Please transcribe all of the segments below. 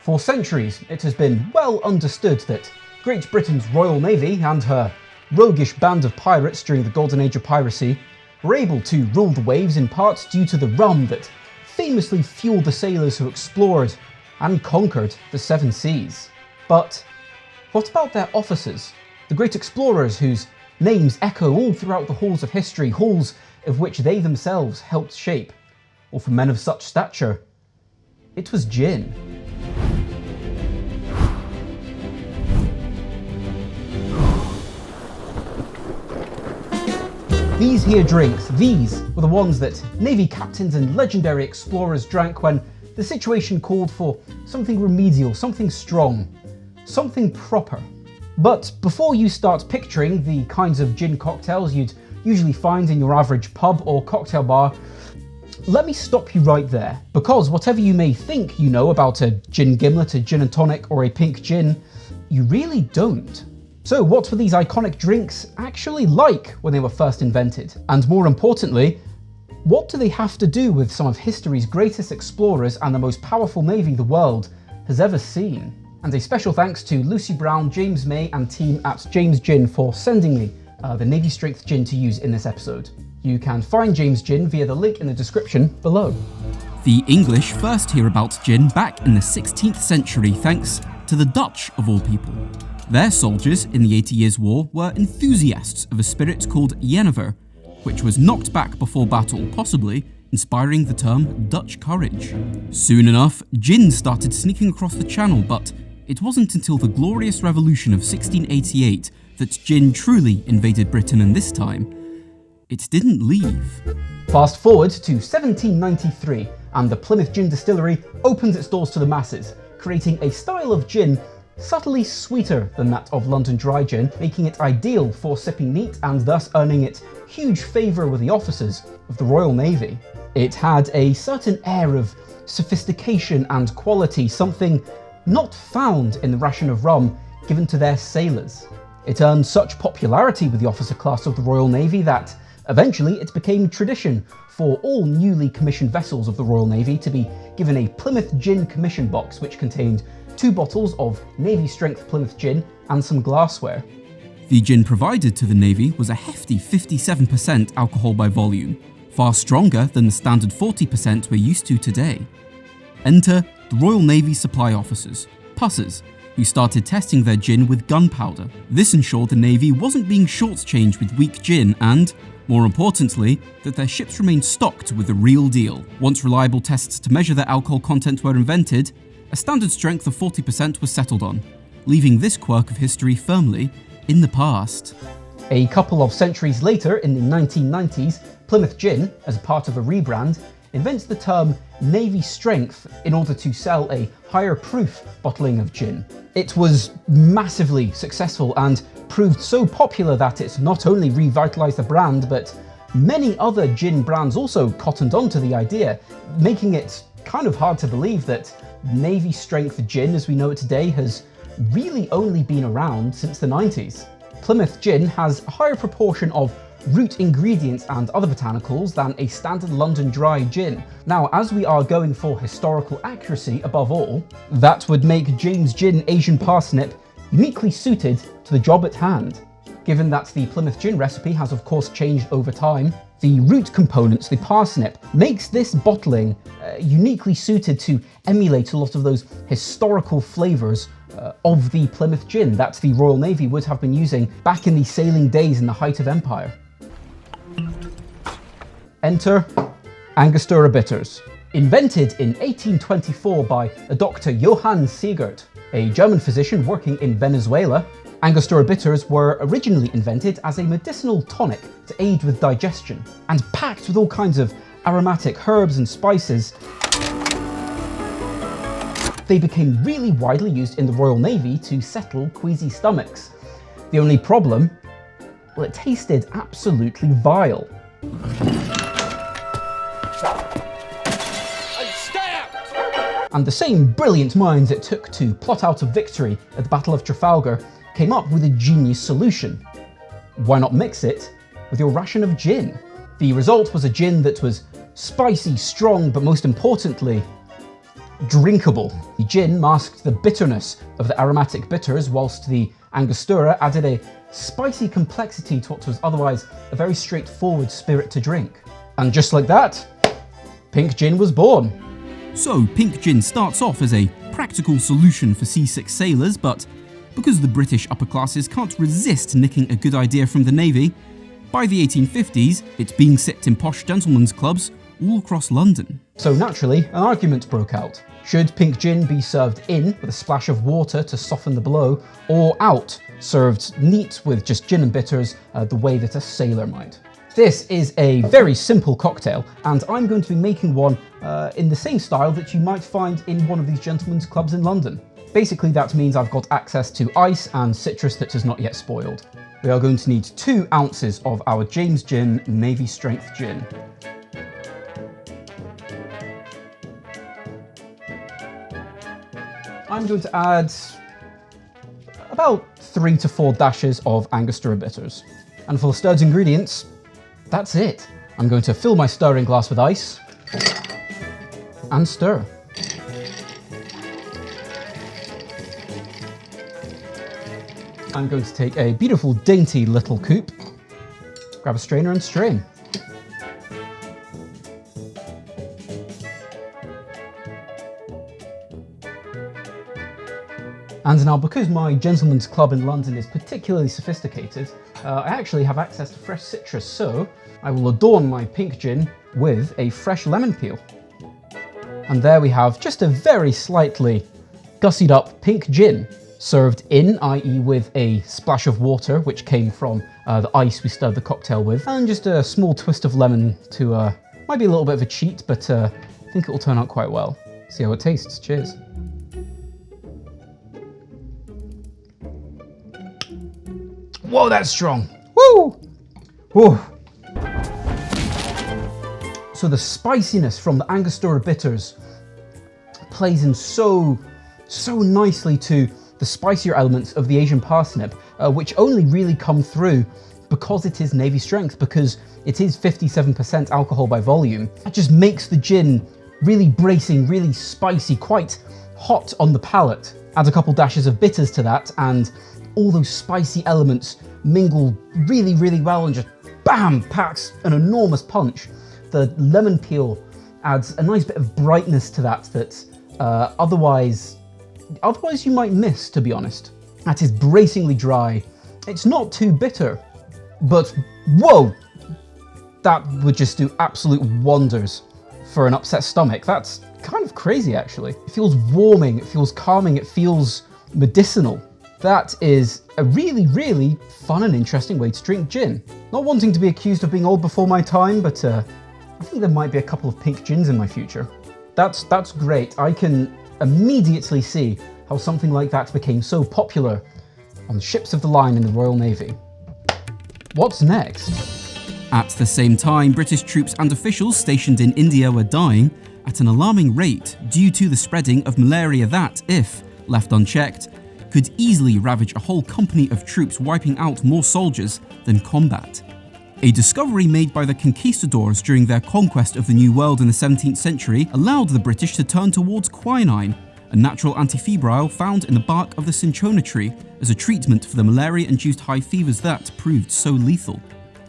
For centuries, it has been well understood that Great Britain's Royal Navy and her roguish band of pirates during the Golden Age of piracy were able to rule the waves in part due to the rum that famously fueled the sailors who explored and conquered the seven seas. But what about their officers, the great explorers whose names echo all throughout the halls of history, halls of which they themselves helped shape? Or for men of such stature, it was gin. These here drinks, these were the ones that Navy captains and legendary explorers drank when the situation called for something remedial, something strong, something proper. But before you start picturing the kinds of gin cocktails you'd usually find in your average pub or cocktail bar, let me stop you right there, because whatever you may think you know about a gin gimlet, a gin and tonic, or a pink gin, you really don't. So what were these iconic drinks actually like when they were first invented? And more importantly, what do they have to do with some of history's greatest explorers and the most powerful navy the world has ever seen? And a special thanks to Lucy Brown, James May and team at James Gin for sending me the Navy Strength gin to use in this episode. You can find James Gin via the link in the description below. The English first hear about gin back in the 16th century thanks to the Dutch of all people. Their soldiers in the 80 Years' War were enthusiasts of a spirit called jenever, which was knocked back before battle, possibly inspiring the term Dutch courage. Soon enough, gin started sneaking across the channel, but it wasn't until the Glorious Revolution of 1688 that gin truly invaded Britain, and this time, it didn't leave. Fast forward to 1793, and the Plymouth Gin Distillery opens its doors to the masses, creating a style of gin subtly sweeter than that of London Dry Gin, making it ideal for sipping neat and thus earning it huge favour with the officers of the Royal Navy. It had a certain air of sophistication and quality, something not found in the ration of rum given to their sailors. It earned such popularity with the officer class of the Royal Navy that eventually it became tradition for all newly commissioned vessels of the Royal Navy to be given a Plymouth Gin commission box which contained 2 bottles of Navy strength Plymouth Gin and some glassware. The gin provided to the Navy was a hefty 57% alcohol by volume, far stronger than the standard 40% we're used to today. Enter the Royal Navy supply officers, pussers, who started testing their gin with gunpowder. This ensured the Navy wasn't being shortchanged with weak gin and, more importantly, that their ships remained stocked with the real deal. Once reliable tests to measure their alcohol content were invented, a standard strength of 40% was settled on, leaving this quirk of history firmly in the past. A couple of centuries later, in the 1990s, Plymouth Gin, as a part of a rebrand, invents the term Navy Strength in order to sell a higher proof bottling of gin. It was massively successful and proved so popular that it not only revitalised the brand, but many other gin brands also cottoned onto the idea, making it kind of hard to believe that Navy Strength gin as we know it today has really only been around since the 90s. Plymouth Gin has a higher proportion of root ingredients and other botanicals than a standard London Dry gin. Now, as we are going for historical accuracy above all, that would make James Gin Asian Parsnip uniquely suited to the job at hand. Given that the Plymouth Gin recipe has of course changed over time, the root components, the parsnip, makes this bottling uniquely suited to emulate a lot of those historical flavours of the Plymouth Gin that the Royal Navy would have been using back in the sailing days in the height of empire. Enter Angostura Bitters. Invented in 1824 by a Dr. Johann Siegert, a German physician working in Venezuela, Angostura Bitters were originally invented as a medicinal tonic to aid with digestion, and packed with all kinds of aromatic herbs and spices. They became really widely used in the Royal Navy to settle queasy stomachs. The only problem? Well, it tasted absolutely vile. And the same brilliant minds it took to plot out a victory at the Battle of Trafalgar came up with a genius solution. Why not mix it with your ration of gin? The result was a gin that was spicy, strong, but most importantly, drinkable. The gin masked the bitterness of the aromatic bitters, whilst the Angostura added a spicy complexity to what was otherwise a very straightforward spirit to drink. And just like that, pink gin was born. So, pink gin starts off as a practical solution for seasick sailors, but because the British upper classes can't resist nicking a good idea from the Navy, by the 1850s, it's being sipped in posh gentlemen's clubs all across London. So naturally, an argument broke out. Should pink gin be served in with a splash of water to soften the blow, or out, served neat with just gin and bitters the way that a sailor might? This is a very simple cocktail, and I'm going to be making one in the same style that you might find in one of these gentlemen's clubs in London. Basically, that means I've got access to ice and citrus that has not yet spoiled. We are going to need 2 ounces of our James Gin Navy Strength Gin. I'm going to add about 3 to 4 dashes of Angostura Bitters. And for the stirred ingredients, that's it. I'm going to fill my stirring glass with ice and stir. I'm going to take a beautiful, dainty little coupe, grab a strainer and strain. And now, because my gentleman's club in London is particularly sophisticated, I actually have access to fresh citrus, so I will adorn my pink gin with a fresh lemon peel. And there we have just a very slightly gussied up pink gin, served in, i.e. with a splash of water, which came from the ice we stirred the cocktail with, and just a small twist of lemon to, might be a little bit of a cheat, but I think it will turn out quite well. See how it tastes. Cheers. Whoa, that's strong. Woo! Whoa. So the spiciness from the Angostura Bitters plays in so nicely to the spicier elements of the Asian parsnip, which only really come through because it is Navy strength, because it is 57% alcohol by volume. That just makes the gin really bracing, really spicy, quite hot on the palate. Add a couple dashes of bitters to that, and all those spicy elements mingle really, really well and just bam, packs an enormous punch. The lemon peel adds a nice bit of brightness to that otherwise you might miss, to be honest. That is bracingly dry. It's not too bitter, but whoa, that would just do absolute wonders for an upset stomach. That's kind of crazy, actually. It feels warming, it feels calming, it feels medicinal. That is a really, really fun and interesting way to drink gin. Not wanting to be accused of being old before my time, but I think there might be a couple of pink gins in my future. That's great. I can immediately see how something like that became so popular on ships of the line in the Royal Navy. What's next? At the same time, British troops and officials stationed in India were dying at an alarming rate due to the spreading of malaria that, if left unchecked, could easily ravage a whole company of troops, wiping out more soldiers than combat. A discovery made by the conquistadors during their conquest of the New World in the 17th century allowed the British to turn towards quinine, a natural antifebrile found in the bark of the cinchona tree, as a treatment for the malaria-induced high fevers that proved so lethal.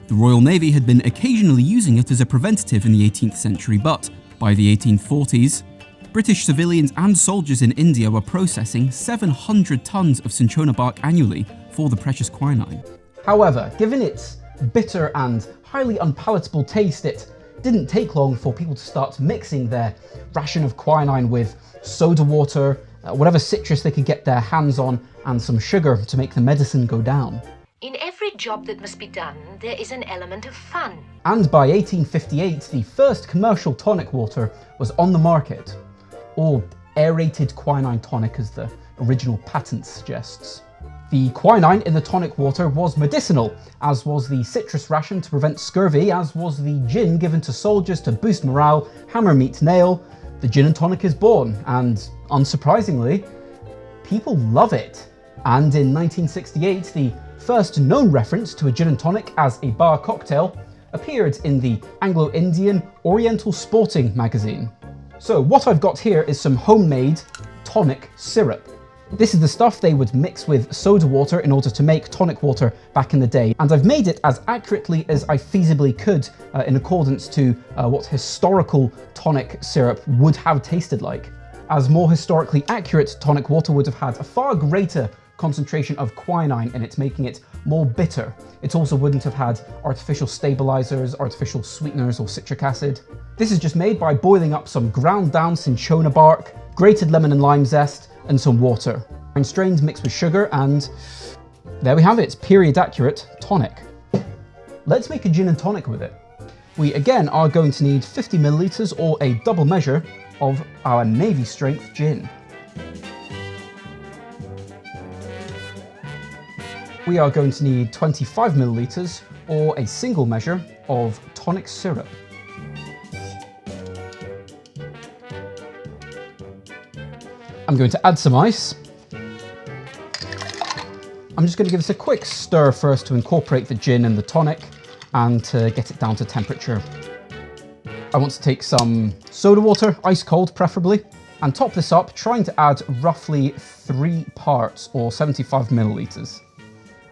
The Royal Navy had been occasionally using it as a preventative in the 18th century, but by the 1840s, British civilians and soldiers in India were processing 700 tons of cinchona bark annually for the precious quinine. However, given its bitter and highly unpalatable taste, it didn't take long for people to start mixing their ration of quinine with soda water, whatever citrus they could get their hands on, and some sugar to make the medicine go down. In every job that must be done, there is an element of fun. And by 1858, the first commercial tonic water was on the market, or aerated quinine tonic as the original patent suggests. The quinine in the tonic water was medicinal, as was the citrus ration to prevent scurvy, as was the gin given to soldiers to boost morale, hammer meet nail. The gin and tonic is born, and unsurprisingly, people love it. And in 1968, the first known reference to a gin and tonic as a bar cocktail appeared in the Anglo-Indian Oriental Sporting magazine. So what I've got here is some homemade tonic syrup. This is the stuff they would mix with soda water in order to make tonic water back in the day, and I've made it as accurately as I feasibly could in accordance to what historical tonic syrup would have tasted like. As more historically accurate tonic water would have had a far greater concentration of quinine in it, making it more bitter. It also wouldn't have had artificial stabilizers, artificial sweeteners, or citric acid. This is just made by boiling up some ground down cinchona bark, grated lemon and lime zest, and some water. And strained mixed with sugar, and there we have it, period accurate tonic. Let's make a gin and tonic with it. We again are going to need 50 milliliters or a double measure of our Navy strength gin. We are going to need 25 milliliters or a single measure of tonic syrup. I'm going to add some ice. I'm just going to give this a quick stir first to incorporate the gin and the tonic and to get it down to temperature. I want to take some soda water, ice cold preferably, and top this up, trying to add roughly 3 parts or 75 milliliters.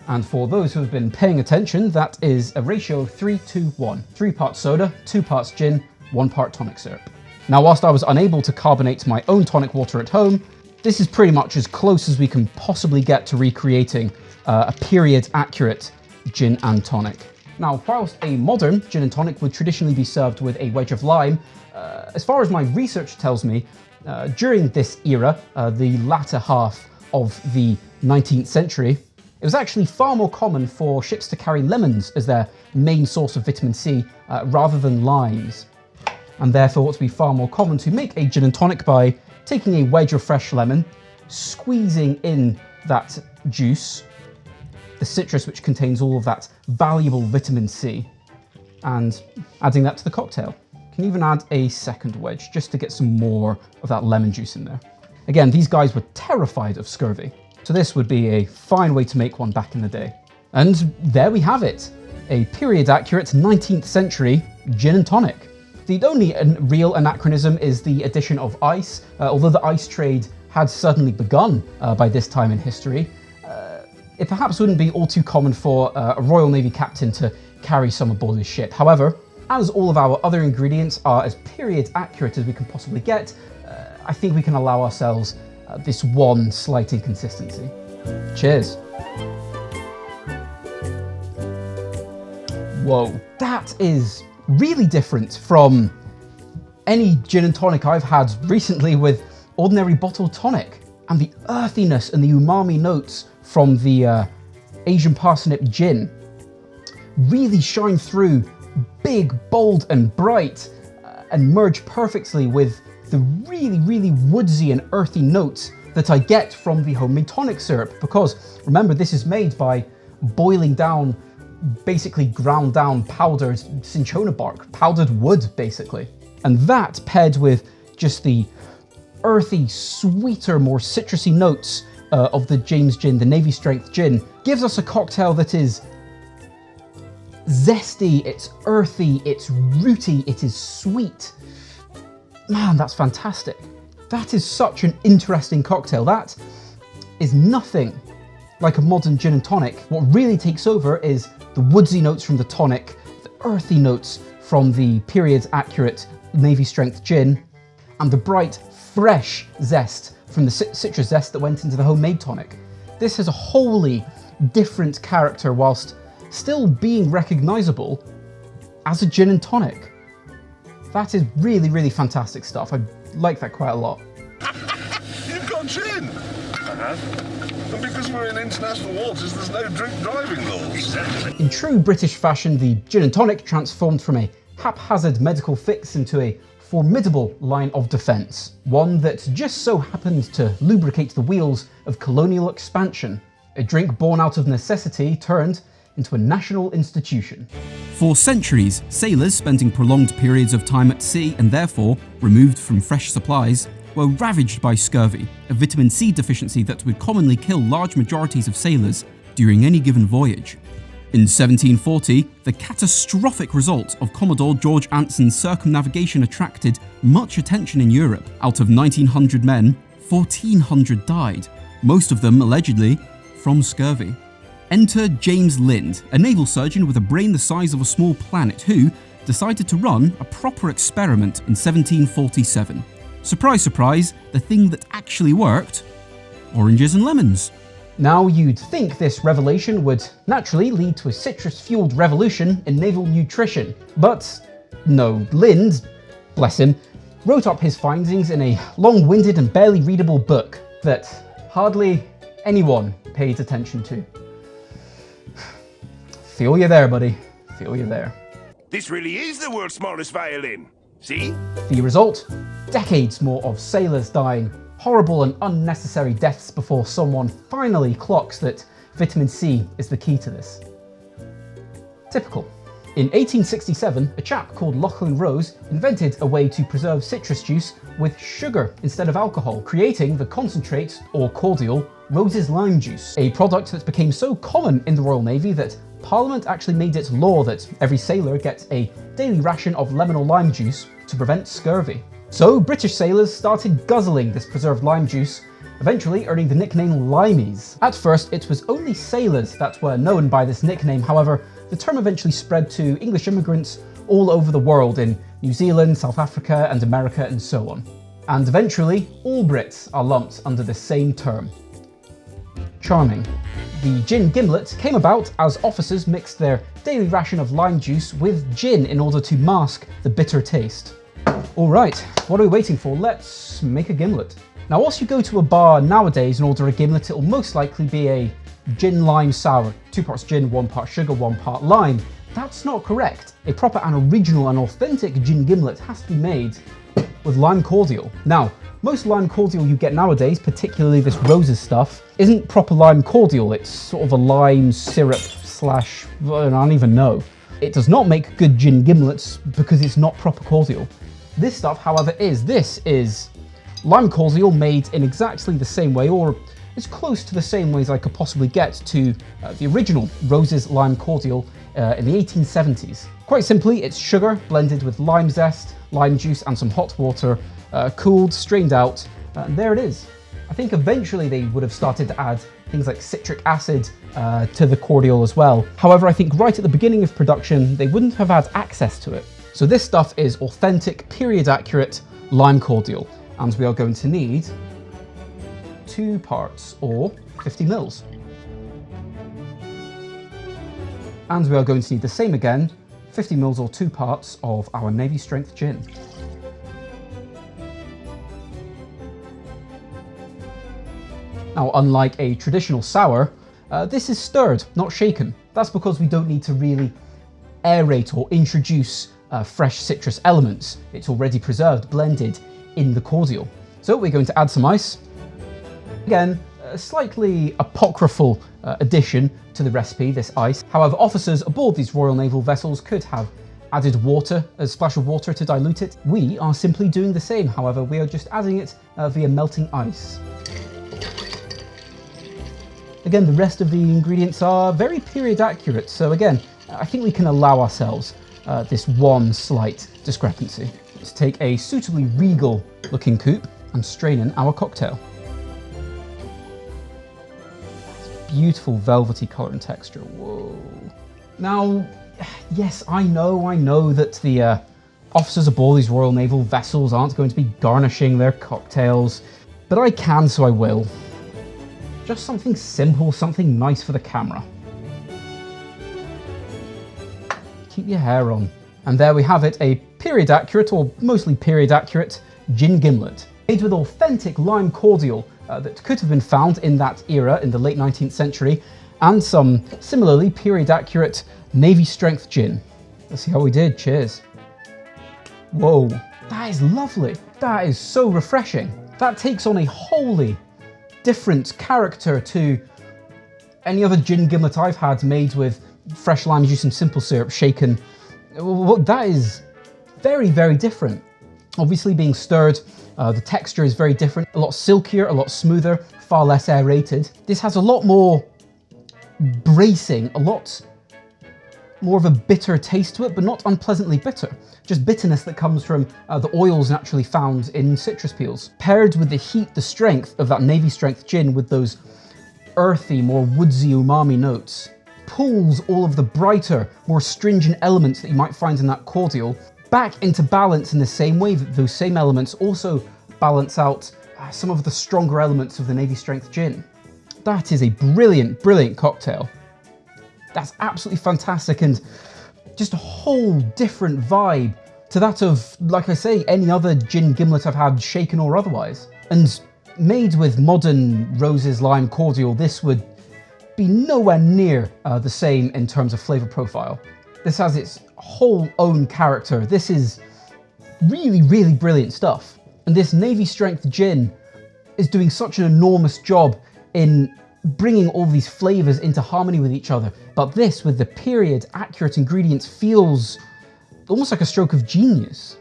And for those who have been paying attention, that is a ratio of 3-to-1. 3 parts soda, 2 parts gin, 1 part tonic syrup. Now, whilst I was unable to carbonate my own tonic water at home, this is pretty much as close as we can possibly get to recreating a period-accurate gin and tonic. Now, whilst a modern gin and tonic would traditionally be served with a wedge of lime, as far as my research tells me, during this era, the latter half of the 19th century, it was actually far more common for ships to carry lemons as their main source of vitamin C rather than limes. And therefore it would be far more common to make a gin and tonic by taking a wedge of fresh lemon, squeezing in that juice, the citrus which contains all of that valuable vitamin C, and adding that to the cocktail. You can even add a second wedge just to get some more of that lemon juice in there. Again, these guys were terrified of scurvy, so this would be a fine way to make one back in the day. And there we have it, a period-accurate 19th century gin and tonic. The only real anachronism is the addition of ice. Although the ice trade had certainly begun by this time in history, it perhaps wouldn't be all too common for a Royal Navy captain to carry some aboard his ship. However, as all of our other ingredients are as period accurate as we can possibly get, I think we can allow ourselves this one slight inconsistency. Cheers. Whoa, that is really different from any gin and tonic I've had recently with ordinary bottled tonic. And the earthiness and the umami notes from the Asian parsnip gin really shine through, big, bold and bright, and merge perfectly with the really, really woodsy and earthy notes that I get from the homemade tonic syrup. Because remember, this is made by boiling down basically ground down powdered cinchona bark, powdered wood basically. And that paired with just the earthy, sweeter, more citrusy notes of the James gin, the Navy strength gin, gives us a cocktail that is zesty, it's earthy, it's rooty, it is sweet. Man, that's fantastic. That is such an interesting cocktail. That is nothing like a modern gin and tonic. What really takes over is the woodsy notes from the tonic, the earthy notes from the period-accurate Navy strength gin, and the bright, fresh zest from the citrus zest that went into the homemade tonic. This has a wholly different character whilst still being recognisable as a gin and tonic. That is really, really fantastic stuff. I like that quite a lot. You've got gin! And because we're in international waters, there's no drink driving laws. Exactly. In true British fashion, the gin and tonic transformed from a haphazard medical fix into a formidable line of defence. One that just so happened to lubricate the wheels of colonial expansion. A drink born out of necessity turned into a national institution. For centuries, sailors spending prolonged periods of time at sea and therefore removed from fresh supplies were ravaged by scurvy, a vitamin C deficiency that would commonly kill large majorities of sailors during any given voyage. In 1740, the catastrophic result of Commodore George Anson's circumnavigation attracted much attention in Europe. Out of 1,900 men, 1,400 died, most of them allegedly from scurvy. Enter James Lind, a naval surgeon with a brain the size of a small planet who decided to run a proper experiment in 1747. Surprise, surprise, the thing that actually worked? Oranges and lemons. Now you'd think this revelation would naturally lead to a citrus-fueled revolution in naval nutrition, but no, Lind, bless him, wrote up his findings in a long-winded and barely readable book that hardly anyone paid attention to. Feel you there, buddy. Feel you there. This really is the world's smallest violin. See? The result? Decades more of sailors dying, horrible and unnecessary deaths before someone finally clocks that vitamin C is the key to this. Typical. In 1867, a chap called Lachlan Rose invented a way to preserve citrus juice with sugar instead of alcohol, creating the concentrate, or cordial, Rose's lime juice, a product that became so common in the Royal Navy that Parliament actually made it law that every sailor gets a daily ration of lemon or lime juice to prevent scurvy. So British sailors started guzzling this preserved lime juice, eventually earning the nickname Limeys. At first, it was only sailors that were known by this nickname. However, the term eventually spread to English immigrants all over the world in New Zealand, South Africa, and America, and so on. And eventually, all Brits are lumped under the same term. Charming. The gin gimlet came about as officers mixed their daily ration of lime juice with gin in order to mask the bitter taste. Alright, what are we waiting for? Let's make a gimlet. Now, whilst you go to a bar nowadays and order a gimlet, it will most likely be a gin lime sour. 2 parts gin, 1 part sugar, 1 part lime. That's not correct. A proper and original and authentic gin gimlet has to be made with lime cordial. Now, most lime cordial you get nowadays, particularly this Rose's stuff, isn't proper lime cordial. It's sort of a lime syrup slash, I don't even know. It does not make good gin gimlets because it's not proper cordial. This stuff, however, is. This is lime cordial made in exactly the same way, or as close to the same way as I could possibly get to the original Rose's lime cordial in the 1870s. Quite simply, it's sugar blended with lime zest, lime juice and some hot water, cooled, strained out, and there it is. I think eventually they would have started to add things like citric acid to the cordial as well. However, I think right at the beginning of production, they wouldn't have had access to it. So this stuff is authentic, period accurate lime cordial, and we are going to need 2 parts, or 50 mils. And we are going to need the same again, 50 mils or 2 parts of our Navy strength gin. Now, unlike a traditional sour, this is stirred, not shaken. That's because we don't need to really aerate or introduce fresh citrus elements. It's already preserved, blended in the cordial. So we're going to add some ice. Again, a slightly apocryphal addition to the recipe, this ice. However, officers aboard these Royal Naval vessels could have added water, a splash of water to dilute it. We are simply doing the same, however, we are just adding it via melting ice. Again, the rest of the ingredients are very period accurate, so again, I think we can allow ourselves this one slight discrepancy. Let's take a suitably regal looking coupe and strain in our cocktail. Beautiful velvety colour and texture, whoa. Now, yes, I know that the officers aboard these Royal Naval vessels aren't going to be garnishing their cocktails, but I can, so I will. Just something simple, something nice for the camera. Keep your hair on. And there we have it, a period accurate, or mostly period accurate, gin gimlet. Made with authentic lime cordial that could have been found in that era in the late 19th century, and some similarly period accurate Navy strength gin. Let's see how we did, cheers. Whoa, that is lovely. That is so refreshing. That takes on a wholly different character to any other gin gimlet I've had made with fresh lime juice and simple syrup shaken. That is very, very different. Obviously being stirred, the texture is very different, a lot silkier, a lot smoother, far less aerated. This has a lot more bracing, a lot more of a bitter taste to it, but not unpleasantly bitter. Just bitterness that comes from the oils naturally found in citrus peels. Paired with the heat, the strength of that Navy strength gin with those earthy, more woodsy umami notes, pulls all of the brighter, more stringent elements that you might find in that cordial back into balance in the same way that those same elements also balance out some of the stronger elements of the Navy strength gin. That is a brilliant, brilliant cocktail. That's absolutely fantastic and just a whole different vibe to that of, like I say, any other gin gimlet I've had, shaken or otherwise. And made with modern roses lime cordial, this would be nowhere near the same in terms of flavour profile. This has its whole own character. This is really, really brilliant stuff. And this Navy strength gin is doing such an enormous job in bringing all these flavours into harmony with each other. But this, with the period accurate ingredients, feels almost like a stroke of genius.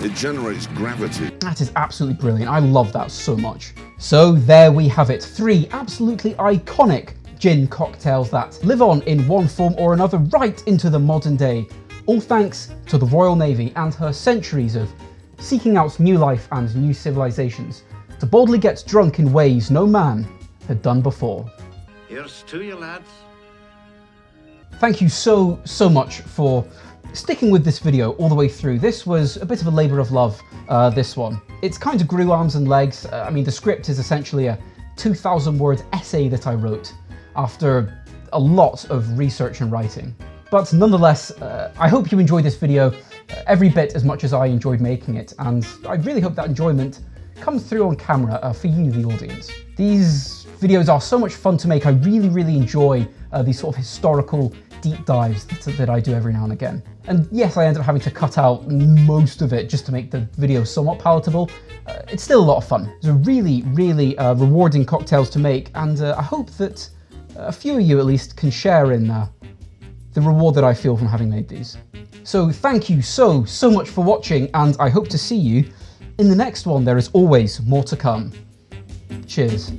It generates gravity. That is absolutely brilliant. I love that so much. So there we have it. 3 absolutely iconic gin cocktails that live on in one form or another right into the modern day. All thanks to the Royal Navy and her centuries of seeking out new life and new civilizations to boldly get drunk in ways no man had done before. Here's to you, lads. Thank you so much for sticking with this video all the way through. This was a bit of a labour of love, this one. It's kind of grew arms and legs. I mean, the script is essentially a 2,000-word essay that I wrote after a lot of research and writing. But nonetheless, I hope you enjoyed this video every bit as much as I enjoyed making it, and I really hope that enjoyment comes through on camera for you, the audience. These videos are so much fun to make. I really enjoy these sort of historical deep dives that I do every now and again. And yes, I ended up having to cut out most of it just to make the video somewhat palatable. It's still a lot of fun. It's a really rewarding cocktails to make, and I hope that a few of you at least can share in the reward that I feel from having made these. So thank you so much for watching, and I hope to see you in the next one. There is always more to come. Cheers.